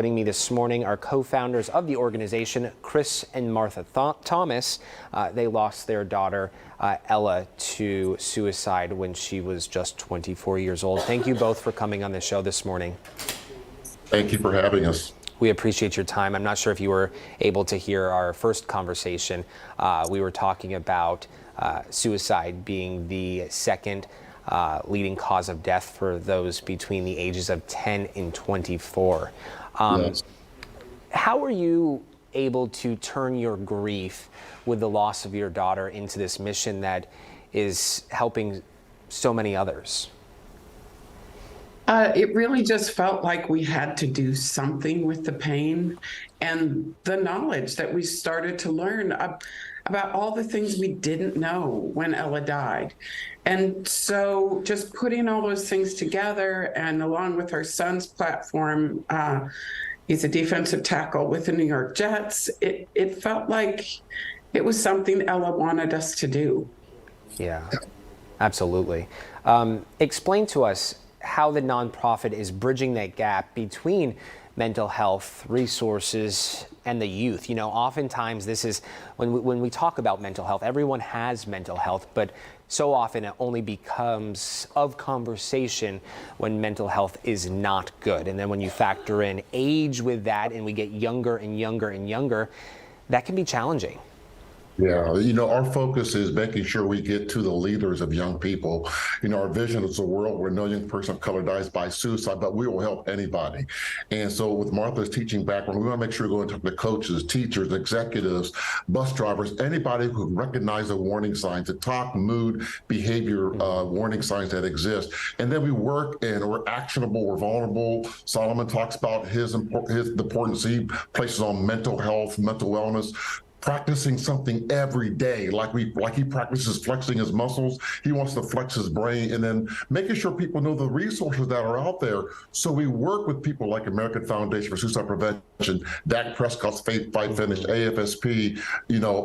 Joining me this morning are co-founders of the organization, Chris and Martha Thomas. They lost their daughter, Ella, to suicide when she was just 24 years old. Thank you both for coming on the show this morning. Thank you for having us. We appreciate your time. I'm not sure if you were able to hear our first conversation. We were talking about suicide being the second leading cause of death for those between the ages of 10 and 24. Yes. How are you able to turn your grief with the loss of your daughter into this mission that is helping so many others? It really just felt like we had to do something with the pain and the knowledge that we started to learn about all the things we didn't know when Ella died. And so just putting all those things together, and along with our son's platform, he's a defensive tackle with the New York Jets, it felt like it was something Ella wanted us to do. Yeah, absolutely. Explain to us how the nonprofit is bridging that gap between mental health resources and the youth. You know, oftentimes this is when we talk about mental health, everyone has mental health, but so often it only becomes of conversation when mental health is not good. And then when you factor in age with that and we get younger and younger and younger, that can be challenging. Yeah, our focus is making sure we get to the leaders of young people. Our vision is a world where no young person of color dies by suicide, but we will help anybody. And so with Martha's teaching background, we want to make sure we go and talk to coaches, teachers, executives, bus drivers, anybody who recognize the warning signs, the top mood behavior warning signs that exist. And then we work and we're actionable, we're vulnerable. Solomon talks about the importance he places on mental health, mental wellness. Practicing something every day, like he practices flexing his muscles. He wants to flex his brain, and then making sure people know the resources that are out there. So we work with people like American Foundation for Suicide Prevention, Dak Prescott's Fight Finish, AFSP,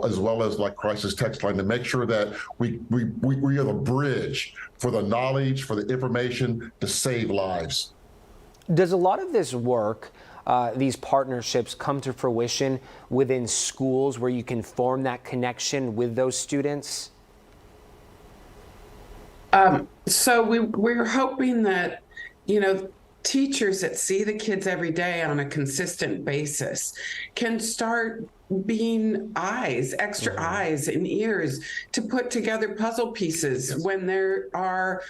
as well as like Crisis Text Line, to make sure that we are the bridge for the knowledge, for the information to save lives. Does a lot of this work, these partnerships, come to fruition within schools where you can form that connection with those students? So we're hoping that, teachers that see the kids every day on a consistent basis can start being extra eyes and ears to put together puzzle pieces when there are,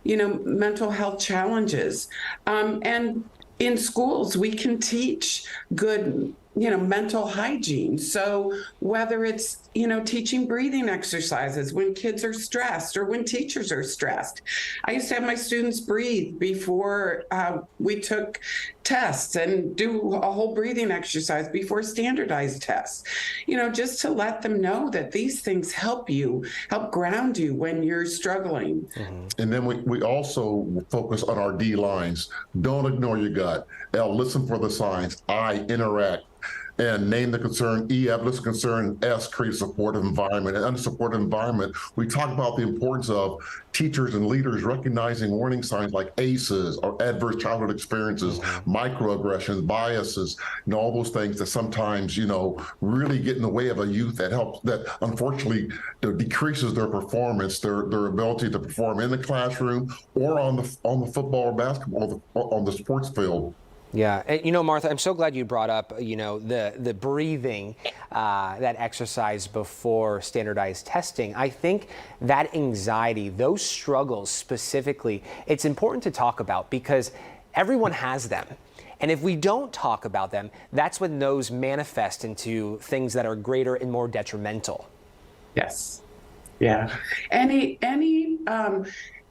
mental health challenges. And in schools, we can teach good, mental hygiene. So whether it's, teaching breathing exercises when kids are stressed or when teachers are stressed. I used to have my students breathe before we took tests and do a whole breathing exercise before standardized tests, just to let them know that these things help ground you when you're struggling. And then we also focus on our D lines. Don't ignore your gut. L, listen for the signs. I, interact. And name the concern. E, evidence concern. S, create a supportive environment. And under supportive environment, we talk about the importance of teachers and leaders recognizing warning signs like ACEs or adverse childhood experiences, microaggressions, biases, all those things that sometimes, really get in the way of a youth that unfortunately decreases their performance, their ability to perform in the classroom or on the football or basketball, on the sports field. Yeah, and Martha, I'm so glad you brought up, the breathing, that exercise before standardized testing. I think that anxiety, those struggles specifically, it's important to talk about because everyone has them. And if we don't talk about them, that's when those manifest into things that are greater and more detrimental. Yes. Yeah. Any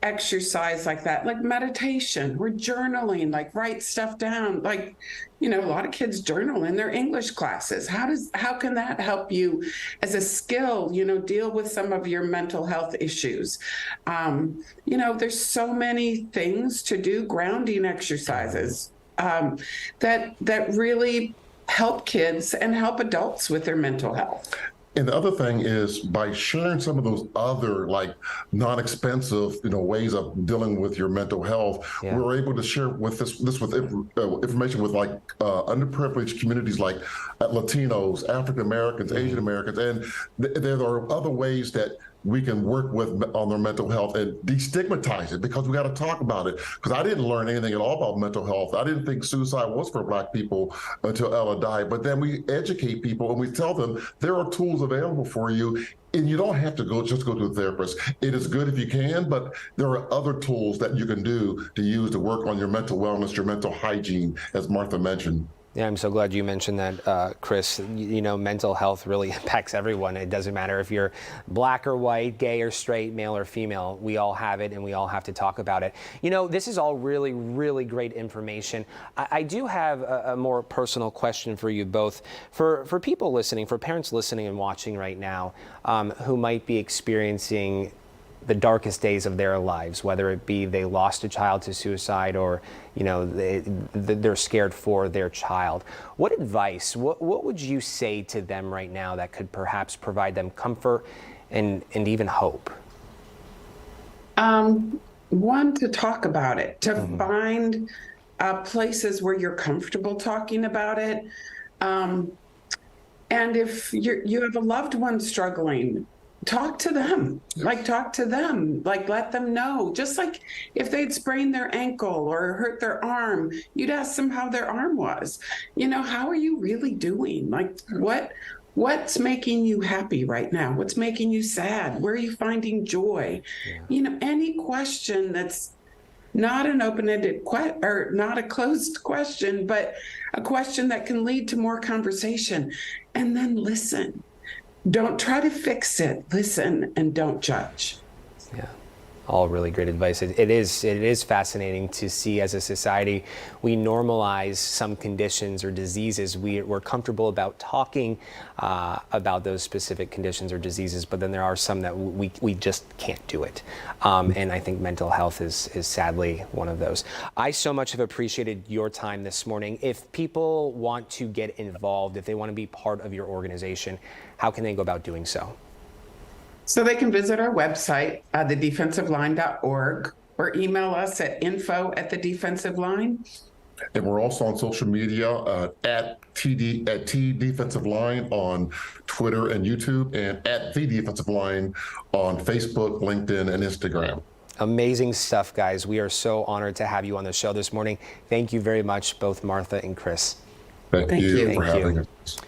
exercise like that, like meditation or journaling, like write stuff down, like, a lot of kids journal in their English classes. How can that help you as a skill, deal with some of your mental health issues? There's so many things to do, grounding exercises, that really help kids and help adults with their mental health. And the other thing is by sharing some of those other like non-expensive, ways of dealing with your mental health, Yeah. we're able to share with information with like underprivileged communities like Latinos, African Americans, Asian Americans, and there are other ways that we can work with on their mental health and destigmatize it, because we got to talk about it. Because I didn't learn anything at all about mental health. I didn't think suicide was for Black people until Ella died. But then we educate people and we tell them there are tools available for you. And you don't have to go to a therapist. It is good if you can, but there are other tools that you can do to use to work on your mental wellness, your mental hygiene, as Martha mentioned. Yeah, I'm so glad you mentioned that, Chris. Mental health really impacts everyone. It doesn't matter if you're Black or white, gay or straight, male or female. We all have it, and we all have to talk about it. This is all really, really great information. I do have a more personal question for you both. For people listening, for parents listening and watching right now, who might be experiencing the darkest days of their lives, whether it be they lost a child to suicide or they're scared for their child. What advice, what would you say to them right now that could perhaps provide them comfort and even hope? One, to talk about it, to find places where you're comfortable talking about it. And if you have a loved one struggling, talk to them, let them know. Just like if they'd sprained their ankle or hurt their arm, you'd ask them how their arm was. How are you really doing? Like, what's making you happy right now? What's making you sad? Where are you finding joy? Yeah. Any question that's not an open-ended or not a closed question, but a question that can lead to more conversation. And then listen. Don't try to fix it. Listen and don't judge. Yeah, all really great advice. It is fascinating to see as a society we normalize some conditions or diseases. We're comfortable about talking about those specific conditions or diseases, but then there are some that we just can't do it. And I think mental health is sadly one of those. I so much have appreciated your time this morning. If people want to get involved, if they want to be part of your organization, how can they go about doing so? So they can visit our website, thedefensiveline.org, or email us at info@thedefensiveline. And we're also on social media at T Defensive Line on Twitter and YouTube, and at The Defensive Line on Facebook, LinkedIn, and Instagram. Amazing stuff, guys. We are so honored to have you on the show this morning. Thank you very much, both Martha and Chris. Thank you for having us.